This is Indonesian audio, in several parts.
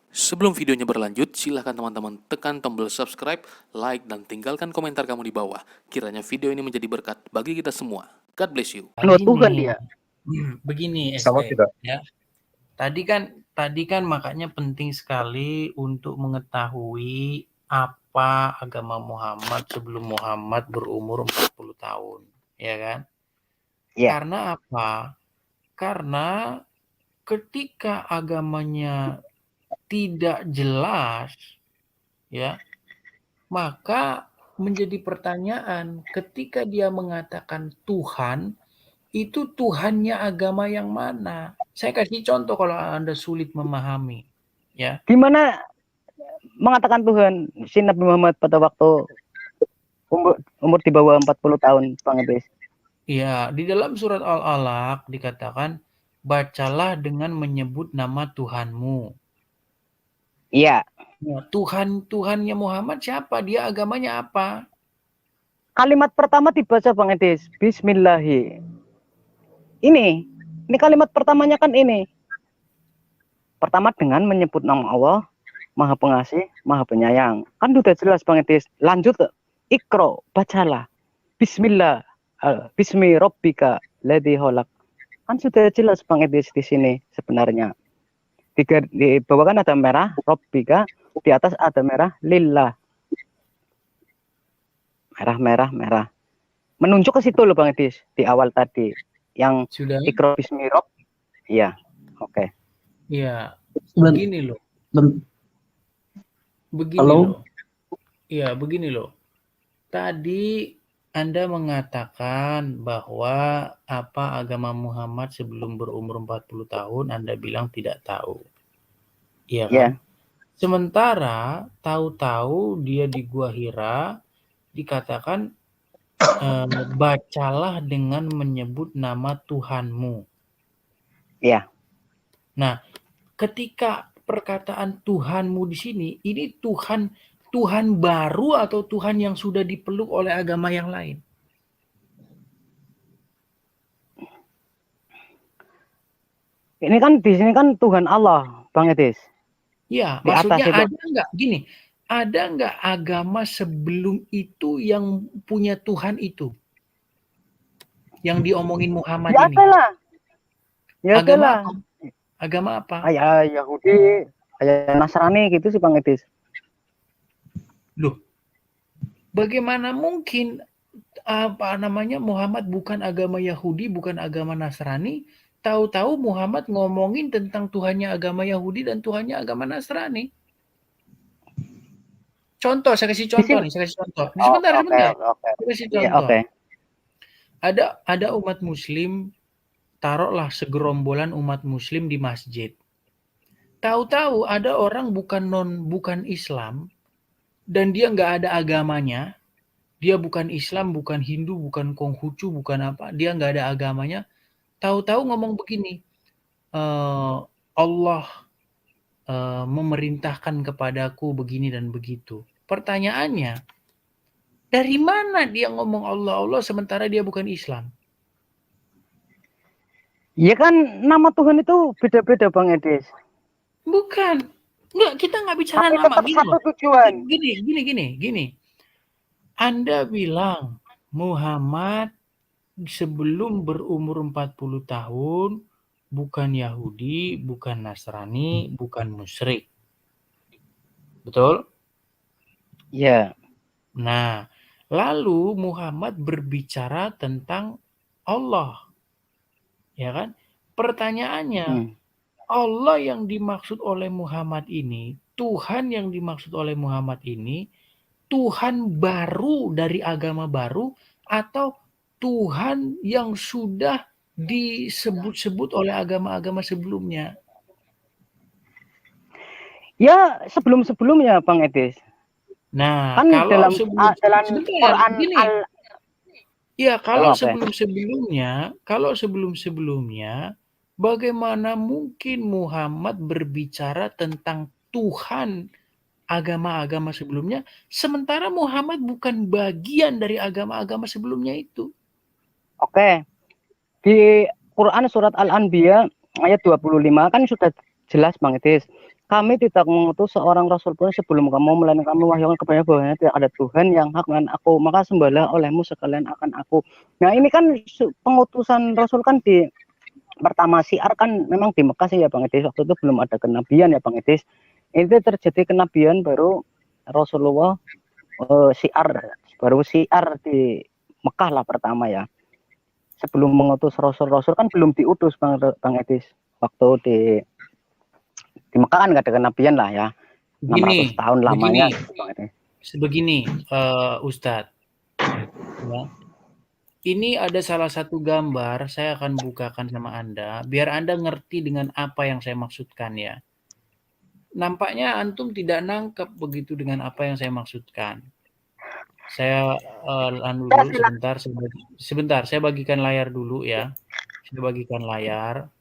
Sebelum videonya berlanjut, silahkan teman-teman tekan tombol subscribe, like, dan tinggalkan komentar kamu di bawah. Kiranya video ini menjadi berkat bagi kita semua. God bless you. Tuhan Begini, dia. begini Sama ST, tidak? ya. Tadi kan makanya penting sekali untuk mengetahui apa agama Muhammad sebelum Muhammad berumur 40 tahun, ya kan? Ya. Karena apa? Karena ketika agamanya tidak jelas, ya, maka menjadi pertanyaan ketika dia mengatakan Tuhan, itu Tuhannya agama yang mana? Saya kasih contoh kalau Anda sulit memahami, ya. Gimana mengatakan Tuhan si Nabi Muhammad pada waktu umur di bawah 40 tahun, Bang Idris? Ya, di dalam surat Al-Alaq dikatakan, bacalah dengan menyebut nama Tuhanmu. Iya. Nah, Tuhannya Muhammad siapa? Dia agamanya apa? Kalimat pertama dibaca Bang Idris, Bismillahi. Ini kalimat pertamanya kan ini. Pertama dengan menyebut nama Allah, Maha Pengasih, Maha Penyayang. Kan sudah jelas Bang Idris. Lanjut, Iqra, bacalah. Bismillah, Bismi Rabbika ladzi khalaq. Kan sudah jelas Bang Idris di sini sebenarnya. Di bawah kan ada merah Rabbika, di atas ada merah lillah. Merah. Menunjuk ke situ loh Bang Idris di awal tadi. Yang Sudah? Iqra Bismi Rabb. Iya, oke. Iya, begini loh. Iya, begini loh. Tadi Anda mengatakan bahwa apa agama Muhammad sebelum berumur 40 tahun Anda bilang tidak tahu. Iya kan? Yeah. Sementara tahu-tahu dia di Gua Hira dikatakan bacalah dengan menyebut nama Tuhanmu. Iya. Nah, ketika perkataan Tuhanmu di sini, ini Tuhan baru atau Tuhan yang sudah dipeluk oleh agama yang lain? Ini kan di sini kan Tuhan Allah, Bang Edis. Ya, maksudnya ada nggak gini? Ada nggak agama sebelum itu yang punya Tuhan itu? Yang diomongin Muhammad ya ini? Ya agama apa? Agama apa? Ya Yahudi, ya Nasrani gitu sih Bang Edis. Loh, bagaimana mungkin Muhammad bukan agama Yahudi, bukan agama Nasrani, tahu-tahu Muhammad ngomongin tentang Tuhannya agama Yahudi dan Tuhannya agama Nasrani. Contoh, saya kasih contoh. Sebentar. Saya kasih contoh. Ada umat Muslim, taruhlah segerombolan umat Muslim di masjid. Tahu-tahu ada orang bukan Islam dan dia nggak ada agamanya. Dia bukan Islam, bukan Hindu, bukan Konghucu, bukan apa. Dia nggak ada agamanya. Tahu-tahu ngomong begini, Allah memerintahkan kepadaku begini dan begitu. Pertanyaannya, dari mana dia ngomong Allah sementara dia bukan Islam? Ya kan nama Tuhan itu beda-beda Bang Edis. Bukan. Enggak, kita nggak bicara tapi nama. Tetap satu tujuan. Gini. Anda bilang Muhammad sebelum berumur 40 tahun bukan Yahudi, bukan Nasrani, bukan musyrik. Betul? Ya. Nah, lalu Muhammad berbicara tentang Allah. Ya kan? Pertanyaannya, Allah yang dimaksud oleh Muhammad ini, Tuhan yang dimaksud oleh Muhammad ini, Tuhan baru dari agama baru atau Tuhan yang sudah disebut-sebut oleh agama-agama sebelumnya? Ya, sebelum-sebelumnya Bang Edis. Nah, kan kalau dalam Quran gini. Ya, kalau sebelum-sebelumnya, bagaimana mungkin Muhammad berbicara tentang Tuhan agama-agama sebelumnya, sementara Muhammad bukan bagian dari agama-agama sebelumnya itu? Oke. Di Quran surat Al-Anbiya ayat 25 kan sudah jelas Bang Edis. kami tidak mengutus seorang rasul pun sebelum kamu, melainkan kami wahyukan kepada bahwa tidak ada Tuhan yang hak dengan aku, maka sembahlah olehmu sekalian akan aku. Nah ini kan pengutusan rasul kan di pertama syiar kan memang di Mekah sih ya Bang Edis, waktu itu belum ada kenabian ya Bang Edis. Itu terjadi kenabian baru Rasulullah syiar di Mekah lah pertama ya. Sebelum mengutus rasul-rasul kan belum diutus Bang Edis. Waktu di Mekah kan nggak ada kenabian lah ya. 600 tahun lamanya. Begini, Ustadz. Ya. Ini ada salah satu gambar, saya akan bukakan sama Anda, biar Anda ngerti dengan apa yang saya maksudkan ya. Nampaknya Antum tidak nangkep begitu dengan apa yang saya maksudkan. Saya dulu sebentar, saya bagikan layar dulu ya. Saya bagikan layar.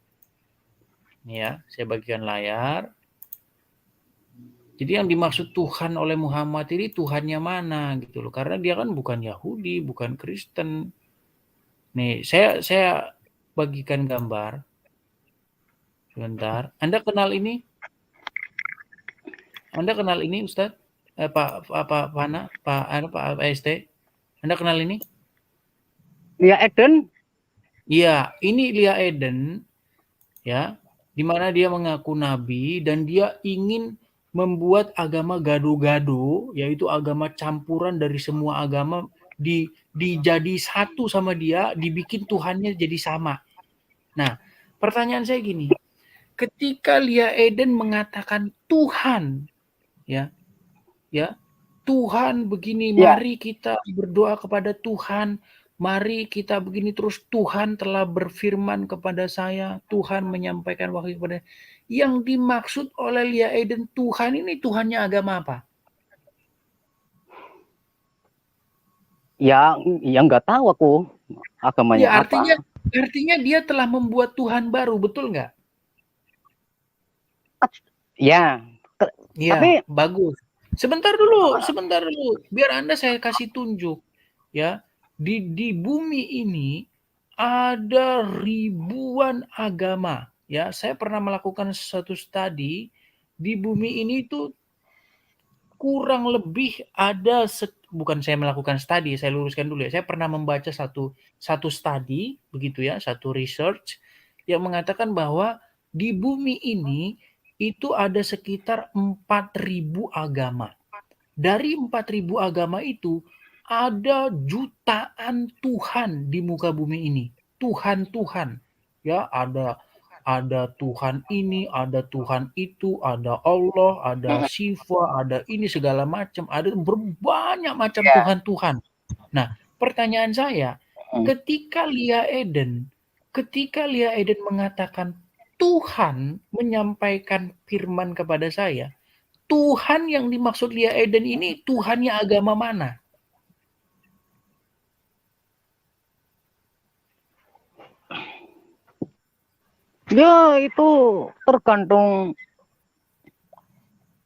Ya, saya bagikan layar. Jadi yang dimaksud Tuhan oleh Muhammad ini Tuhannya mana gitu loh. Karena dia kan bukan Yahudi, bukan Kristen. Nih, saya bagikan gambar. Sebentar. Anda kenal ini? Anda kenal ini, Ustadz? Pak ST? Anda kenal ini? Lia Eden? Iya, ini Lia Eden, ya, di mana dia mengaku nabi dan dia ingin membuat agama gado-gado, yaitu agama campuran dari semua agama dijadi satu sama dia, dibikin Tuhannya jadi sama. Nah, pertanyaan saya gini, ketika Lia Eden mengatakan Tuhan, ya, Tuhan begini, mari kita berdoa kepada Tuhan, mari kita begini terus, Tuhan telah berfirman kepada saya, Tuhan menyampaikan wahyu kepada. Yang dimaksud oleh Lia Eden Tuhan ini Tuhannya agama apa? Ya nggak tahu aku agamanya ya, apa. Artinya dia telah membuat Tuhan baru, betul nggak? Ya. Tapi bagus. Sebentar dulu, biar Anda saya kasih tunjuk, ya. Di bumi ini ada ribuan agama, ya. Saya pernah melakukan satu studi di bumi ini itu kurang lebih ada bukan saya melakukan studi, saya luruskan dulu ya. Saya pernah membaca satu studi begitu ya, satu research yang mengatakan bahwa di bumi ini itu ada sekitar 4.000 agama. Dari 4.000 agama itu ada jutaan Tuhan di muka bumi ini. Tuhan. Ya, ada Tuhan ini, ada Tuhan itu, ada Allah, ada Shiva, ada ini segala macam, ada berbanyak macam Tuhan. Nah, pertanyaan saya, ketika Lia Eden mengatakan Tuhan menyampaikan firman kepada saya, Tuhan yang dimaksud Lia Eden ini Tuhannya agama mana? Ya itu tergantung.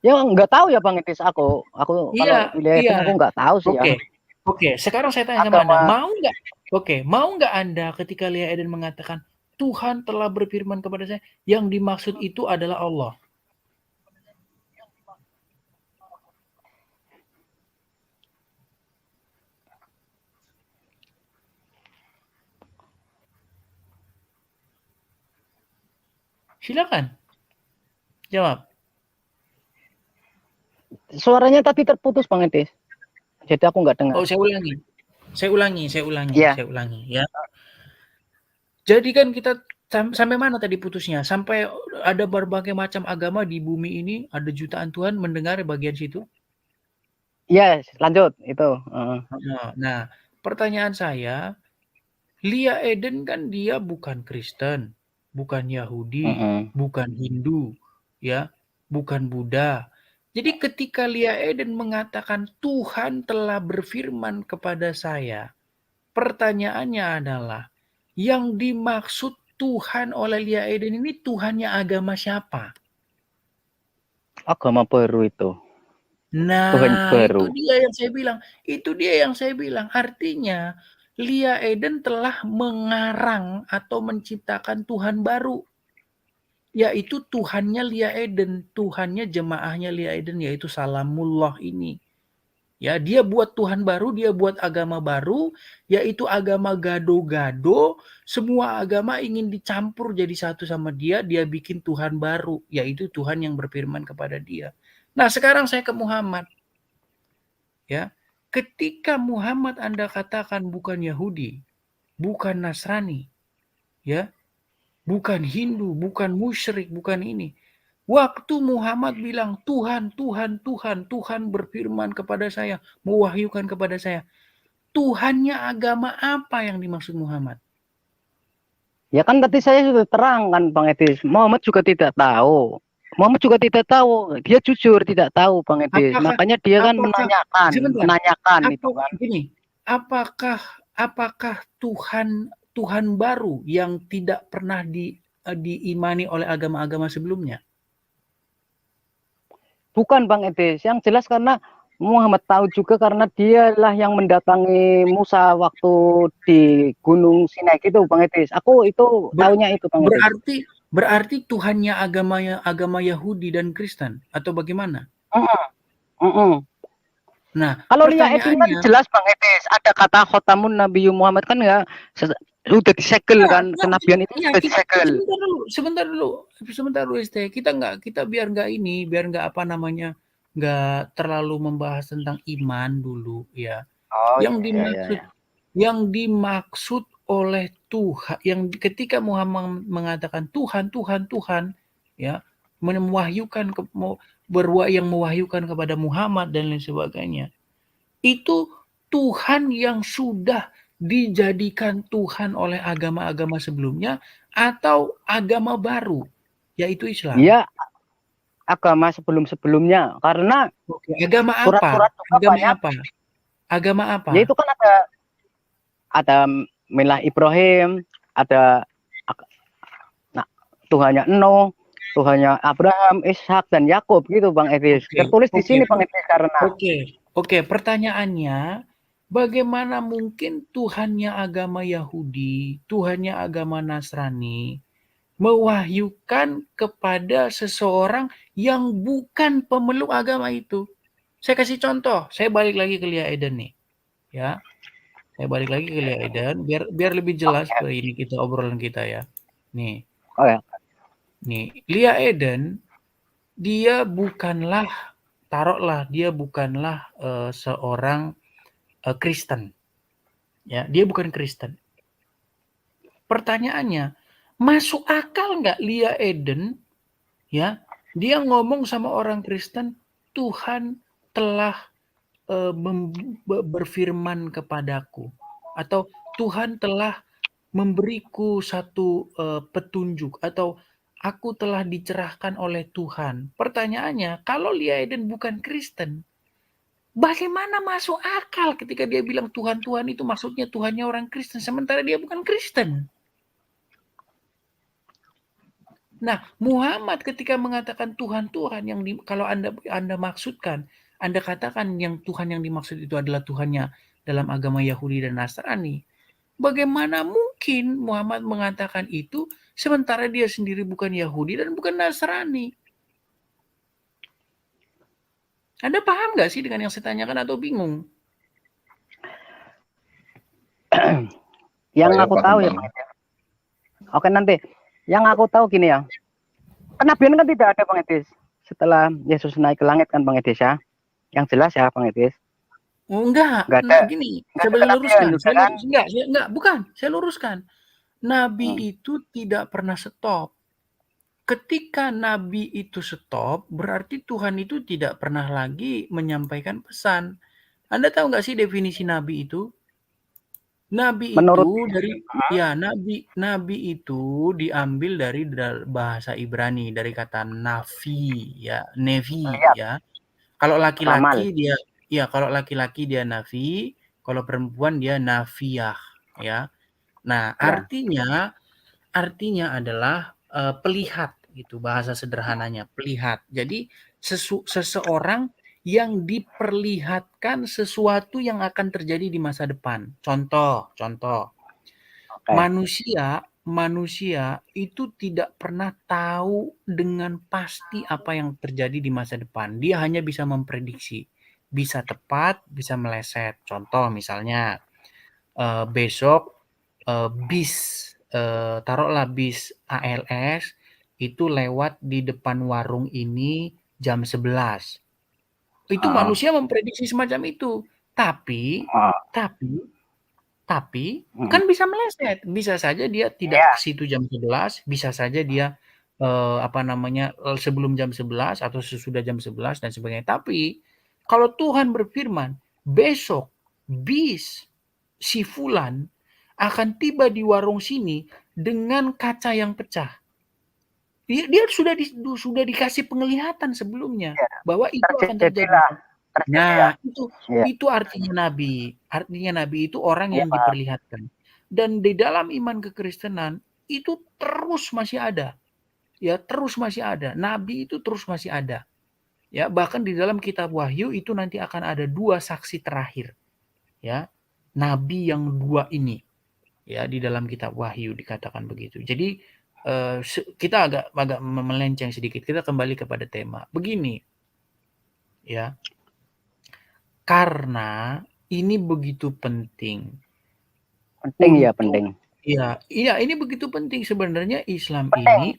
Ya nggak tahu ya Bang Edis aku kalau Lia Eden aku nggak tahu sih ya. Oke, sekarang saya tanya sama Anda, mau nggak Anda ketika Lia Eden mengatakan Tuhan telah berfirman kepada saya, yang dimaksud itu adalah Allah? Silakan. Jawab. Suaranya tadi terputus Bang Edis. Jadi aku nggak dengar. Oh, saya ulangi ya. Jadi kan kita sampai mana tadi putusnya? Sampai ada berbagai macam agama di bumi ini, ada jutaan Tuhan, mendengar bagian situ? Yes, lanjut itu. Nah, pertanyaan saya, Lia Eden kan dia bukan Kristen, bukan Yahudi, bukan Hindu, ya, bukan Buddha. Jadi ketika Lia Eden mengatakan Tuhan telah berfirman kepada saya, pertanyaannya adalah, yang dimaksud Tuhan oleh Lia Eden ini Tuhannya agama siapa? Agama baru itu. Nah, Tuhan baru. Itu dia yang saya bilang. Artinya Lia Eden telah mengarang atau menciptakan Tuhan baru. yaitu Tuhannya Lia Eden, Tuhannya jemaahnya Lia Eden, yaitu Salamullah ini. Ya, dia buat Tuhan baru, dia buat agama baru, yaitu agama gado-gado. Semua agama ingin dicampur jadi satu sama dia, dia bikin Tuhan baru, yaitu Tuhan yang berfirman kepada dia. Nah, sekarang saya ke Muhammad. Ya, ketika Muhammad Anda katakan bukan Yahudi, bukan Nasrani, ya, bukan Hindu, bukan musyrik, bukan ini. Waktu Muhammad bilang Tuhan, Tuhan, Tuhan, Tuhan berfirman kepada saya, mewahyukan kepada saya. Tuhannya agama apa yang dimaksud Muhammad? Ya kan tadi saya sudah terangkan Bang Edis. Muhammad juga tidak tahu. Muhammad juga tidak tahu. Dia jujur tidak tahu Bang Edis. Makanya dia kan menanyakan itu kan. Gini, apakah Tuhan baru yang tidak pernah diimani oleh agama-agama sebelumnya? Bukan Bang Edis, yang jelas karena Muhammad tahu juga karena dialah yang mendatangi Musa waktu di Gunung Sinai gitu Bang Edis. Aku itu tahunya itu Bang Edis. Berarti Tuhannya agama Yahudi dan Kristen atau bagaimana? Nah, kalau Lia Eden kan jelas Bang Edis, ada kata khotamun Nabi Muhammad kan ya udah disegel kan, kenabian itu sudah disegel. Sebentar dulu ST. Kita biar nggak apa namanya, nggak terlalu membahas tentang iman dulu ya. Yang dimaksud oleh Tuhan, yang ketika Muhammad mengatakan Tuhan ya, yang mewahyukan kepada Muhammad dan lain sebagainya, itu Tuhan yang sudah dijadikan Tuhan oleh agama-agama sebelumnya atau agama baru, yaitu Islam? Ya, agama sebelum-sebelumnya. Karena agama apa? Agama apa? Ya itu kan ada milah Ibrahim, ada Tuhannya Nuh, Tuhannya Abraham, Ishak dan Yakub gitu Bang Edis. Tertulis di sini Bang Edis karena. Oke, pertanyaannya, bagaimana mungkin Tuhannya agama Yahudi, Tuhannya agama Nasrani, mewahyukan kepada seseorang yang bukan pemeluk agama itu? Saya kasih contoh, saya balik lagi ke Lia Eden nih. Ya. Saya balik lagi ke Lia Eden, biar lebih jelas ke ini kita obrolan kita ya. Nih. Nih, Lia Eden, dia bukanlah, taruhlah dia bukanlah seorang Kristen. Ya, dia bukan Kristen. Pertanyaannya, masuk akal nggak Lia Eden, ya, dia ngomong sama orang Kristen, Tuhan telah berfirman kepadaku, atau Tuhan telah memberiku satu petunjuk, atau aku telah dicerahkan oleh Tuhan. Pertanyaannya, kalau Lia Eden bukan Kristen, bagaimana masuk akal ketika dia bilang Tuhan itu maksudnya Tuhannya orang Kristen, sementara dia bukan Kristen? Nah, Muhammad ketika mengatakan Tuhan yang kalau Anda maksudkan, Anda katakan yang Tuhan yang dimaksud itu adalah Tuhannya dalam agama Yahudi dan Nasrani. Bagaimana mungkin Muhammad mengatakan itu sementara dia sendiri bukan Yahudi dan bukan Nasrani? Anda paham nggak sih dengan yang saya tanyakan atau bingung? Yang aku tahu ya, oke nanti. Yang aku tahu gini ya, kenabian kan tidak ada Bang Edis setelah Yesus naik ke langit kan Bang Edis ya, yang jelas ya Bang Edis. Enggak ada. Gini, saya luruskan. Saya luruskan. Nabi itu tidak pernah stop. Ketika Nabi itu stop, berarti Tuhan itu tidak pernah lagi menyampaikan pesan. Anda tahu nggak sih definisi Nabi itu? Nabi itu diambil dari bahasa Ibrani, dari kata navi ya, ya. Kalau laki-laki dia navi, kalau perempuan dia nafiyah ya. Nah, artinya adalah pelihat gitu, bahasa sederhananya, pelihat. Jadi seseorang yang diperlihatkan sesuatu yang akan terjadi di masa depan. Contoh. Manusia manusia itu tidak pernah tahu dengan pasti apa yang terjadi di masa depan. Dia hanya bisa memprediksi. Bisa tepat, bisa meleset. Contoh misalnya, besok bis, taruhlah bis ALS itu lewat di depan warung ini jam 11. Itu manusia memprediksi semacam itu. Tapi kan bisa meleset. Bisa saja dia tidak ke situ jam 11, bisa saja dia sebelum jam 11 atau sesudah jam 11 dan sebagainya. Tapi kalau Tuhan berfirman, besok bis si fulan akan tiba di warung sini dengan kaca yang pecah. Dia sudah dikasih penglihatan sebelumnya bahwa itu akan terjadi. Nah, itu artinya nabi. Artinya nabi itu orang yang diperlihatkan. Dan di dalam iman kekristenan itu terus masih ada. Ya, terus masih ada. Nabi itu terus masih ada. Ya, bahkan di dalam kitab Wahyu itu nanti akan ada 2 saksi terakhir. Ya. Nabi yang 2 ini. Ya, di dalam kitab Wahyu dikatakan begitu. Jadi kita agak melenceng sedikit. Kita kembali kepada tema. Begini. Ya. Karena ini begitu penting. Penting. Iya, ini begitu penting sebenarnya Islam ini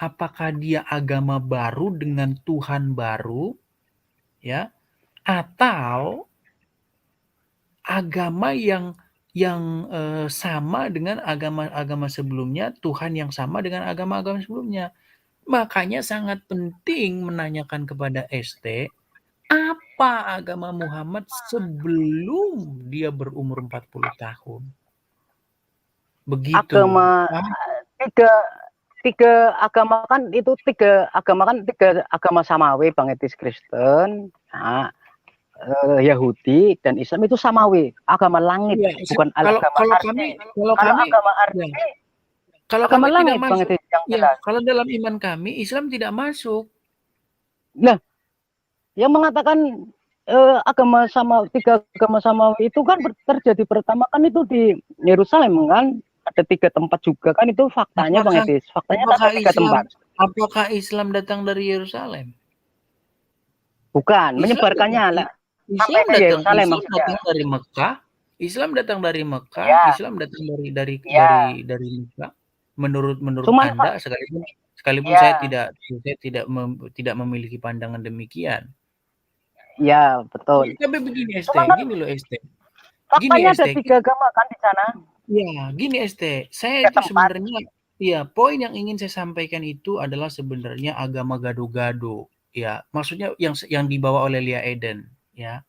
apakah dia agama baru dengan Tuhan baru, ya, atau agama yang sama dengan agama sebelumnya, Tuhan yang sama dengan agama-agama sebelumnya. Makanya sangat penting menanyakan kepada ST, apa agama Muhammad sebelum dia berumur 40 tahun? Begitu. Agama tiga agama kan itu tiga agama samawi, Bang Etis, Kristen, Yahudi dan Islam itu samawi, agama langit, bukan agama arti. Kalau agama kami langit, tidak Bang masuk. Etis, yang jelas. Kalau dalam iman kami Islam tidak masuk. Nah, yang mengatakan agama sama tiga agama samawi itu kan terjadi pertama kan itu di Yerusalem kan, ada 3 tempat juga kan, itu faktanya, Bang Etis. Faktanya ada 3 tempat. Apakah Islam datang dari Yerusalem? Bukan, menyebarkannya lah. Islam datang dari Mekah. Islam datang dari Mekah. Ya. Islam datang dari Mekah. Menurut Anda, sekalipun saya tidak memiliki pandangan demikian. Ya, betul. Tapi begini ST, gini loh ST. Faktanya ada 3 agama kan di sana. Ya, gini ST. Saya itu sebenarnya, ya, poin yang ingin saya sampaikan itu adalah sebenarnya agama gado-gado. Ya, maksudnya yang dibawa oleh Lia Eden. Ya,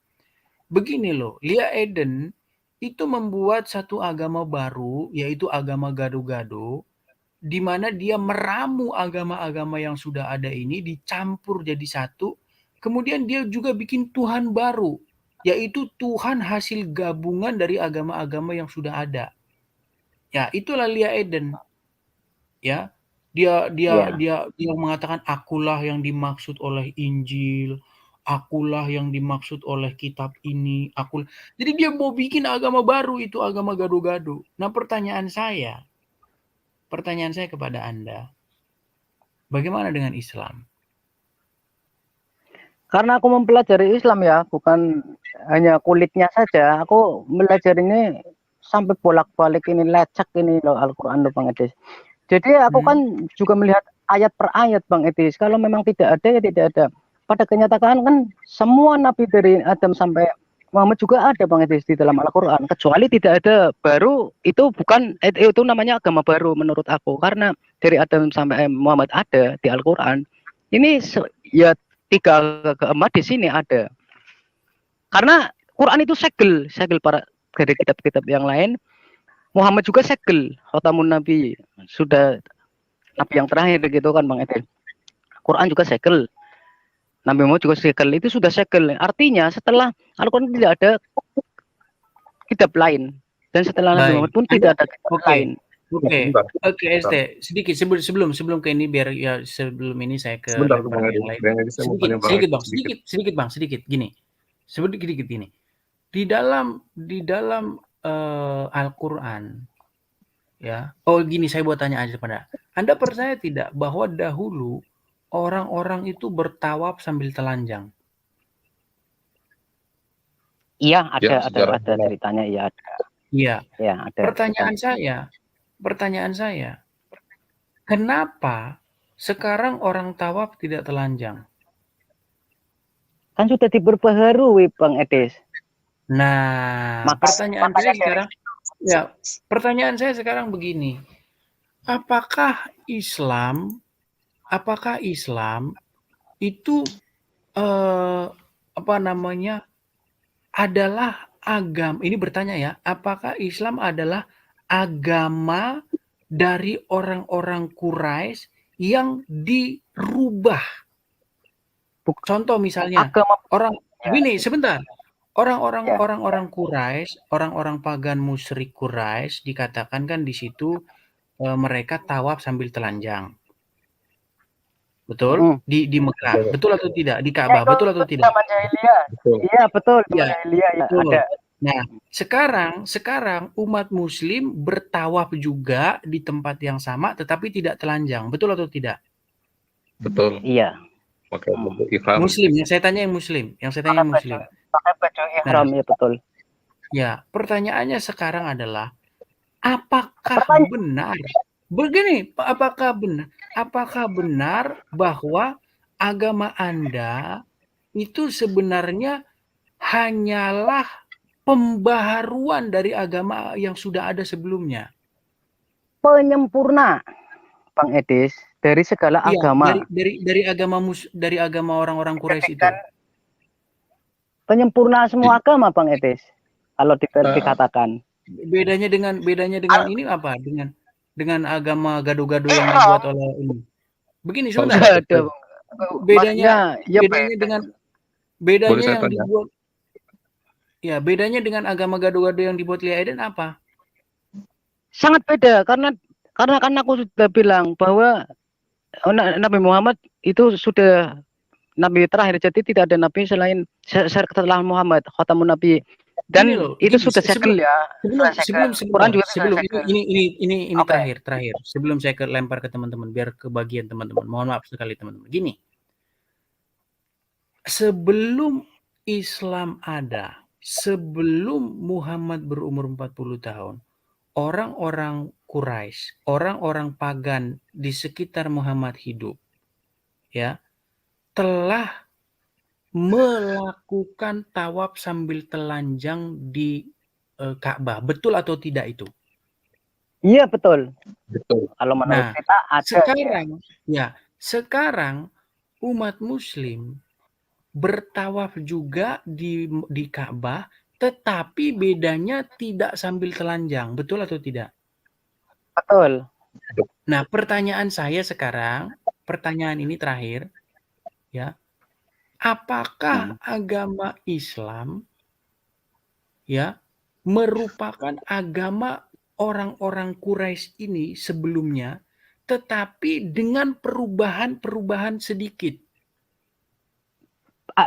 begini loh, Lia Eden itu membuat satu agama baru, yaitu agama gado-gado, di mana dia meramu agama-agama yang sudah ada ini, dicampur jadi satu. Kemudian dia juga bikin Tuhan baru, yaitu Tuhan hasil gabungan dari agama-agama yang sudah ada. Ya, itulah Lia Eden. Ya, dia mengatakan akulah yang dimaksud oleh Injil, akulah yang dimaksud oleh kitab ini, Jadi dia mau bikin agama baru, itu agama gado-gado. Nah, pertanyaan saya kepada Anda, bagaimana dengan Islam? Karena aku mempelajari Islam ya, bukan hanya kulitnya saja. Aku melajarinya sampai bolak-balik ini, lecek ini loh Al-Quran loh, Bang Etis. Jadi aku kan juga melihat ayat per ayat, Bang Etis. Kalau memang tidak ada ya tidak ada. Pada kenyataan kan semua nabi dari Adam sampai Muhammad juga ada, Bang Etis, di dalam Al-Quran. Kecuali tidak ada baru, itu bukan, itu namanya agama baru menurut aku. Karena dari Adam sampai Muhammad ada di Al-Quran. Ini ya 3 agama di sini ada. Karena Quran itu segel para dari kitab-kitab yang lain. Muhammad juga segel, khatamun nabi, sudah nabi yang terakhir gitu kan, Bang Etis. Quran juga segel. Nabi Muhammad juga segel, itu sudah segel. Artinya setelah Al-Quran tidak ada kitab lain, dan setelah Nabi Muhammad pun tidak ada kitab lain. Oke, ST. Sedikit sebelum ke ini, biar ya sebelum ini saya ke yang lain. Sedikit bang. Gini. Sedikit gini. Di dalam Al-Quran ya. Oh gini, saya buat tanya aja pada Anda, percaya tidak bahwa dahulu orang-orang itu bertawaf sambil telanjang? Iya, Ya, sejarah ada ceritanya, iya ada. Iya. Ya, ada. Pertanyaan saya, kenapa sekarang orang tawaf tidak telanjang? Kan sudah diperbaharui Bang Edis. Nah, pertanyaan saya sekarang begini. Apakah Islam itu adalah agama, ini bertanya ya, apakah Islam adalah agama dari orang-orang Quraisy yang dirubah? Contoh misalnya, Agama sebentar. ya. Orang-orang Quraisy, orang-orang pagan musyrik Quraisy dikatakan kan di situ mereka tawaf sambil telanjang. Betul? Di Mekah. Betul atau tidak? Di Ka'bah. Betul atau tidak? Zaman jahiliyah. Iya, betul. Iya, Jahiliyah ya, betul. ada. Nah, sekarang umat muslim bertawaf juga di tempat yang sama tetapi tidak telanjang. Betul atau tidak? Betul. Iya. Pakai baju ihram. Muslim, yang saya tanya yang muslim. Pakai baju ihram, ya betul. Ya, pertanyaannya sekarang adalah apakah benar? Begini, apakah benar bahwa agama Anda itu sebenarnya hanyalah pembaharuan dari agama yang sudah ada sebelumnya? Penyempurna, Bang Edis, dari segala agama. Dari agama orang-orang Quraisy itu. Penyempurna semua agama, Bang Edis. Kalau dikatakan. Bedanya dengan ini apa? Dengan agama gado-gado yang dibuat oleh ini. Begini sebentar. Bedanya yang dibuat. Ya, bedanya dengan agama gado-gado yang dibuat Lia Eden apa? Sangat beda karena kan aku sudah bilang bahwa Nabi Muhammad itu sudah nabi terakhir, jadi tidak ada nabi selain setelah Muhammad, khatamun nabi. Dan itu sudah segel ya. Sebelum ini okay. terakhir. Sebelum saya lempar ke teman-teman, biar kebagian teman-teman. Mohon maaf sekali teman-teman. Gini. Sebelum Islam ada, sebelum Muhammad berumur 40 tahun, orang-orang Quraisy, orang-orang pagan di sekitar Muhammad hidup, ya, telah melakukan tawaf sambil telanjang di Ka'bah. Betul atau tidak itu? Iya, betul. Betul. Kalau menurut kita ada. Sekarang umat muslim bertawaf juga di Ka'bah, tetapi bedanya tidak sambil telanjang. Betul atau tidak? Betul. Nah, pertanyaan saya sekarang, pertanyaan ini terakhir, ya. Apakah agama Islam ya merupakan agama orang-orang Quraisy ini sebelumnya, tetapi dengan perubahan sedikit?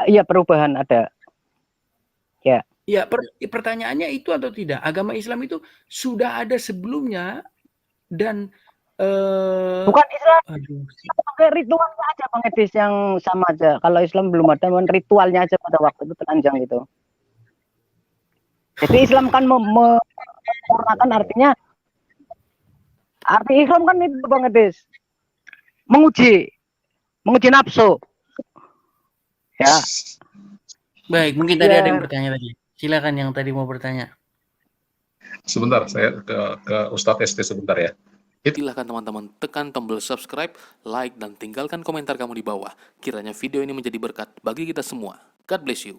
Iya, perubahan ada. Ya. Ya, pertanyaannya itu atau tidak? Agama Islam itu sudah ada sebelumnya dan bukan Islam. Pakai ritualnya aja Bang Edis yang sama aja. Kalau Islam belum ada, ritualnya aja pada waktu itu telanjang gitu. Jadi Islam kan menyempurnakan, arti Islam kan itu Bang Edis. Menguji nafsu. Ya. Baik, mungkin tadi ada yang bertanya lagi. Silakan yang tadi mau bertanya. Sebentar, saya ke Ustadz SD sebentar ya. Silahkan teman-teman tekan tombol subscribe, like, dan tinggalkan komentar kamu di bawah. Kiranya video ini menjadi berkat bagi kita semua. God bless you.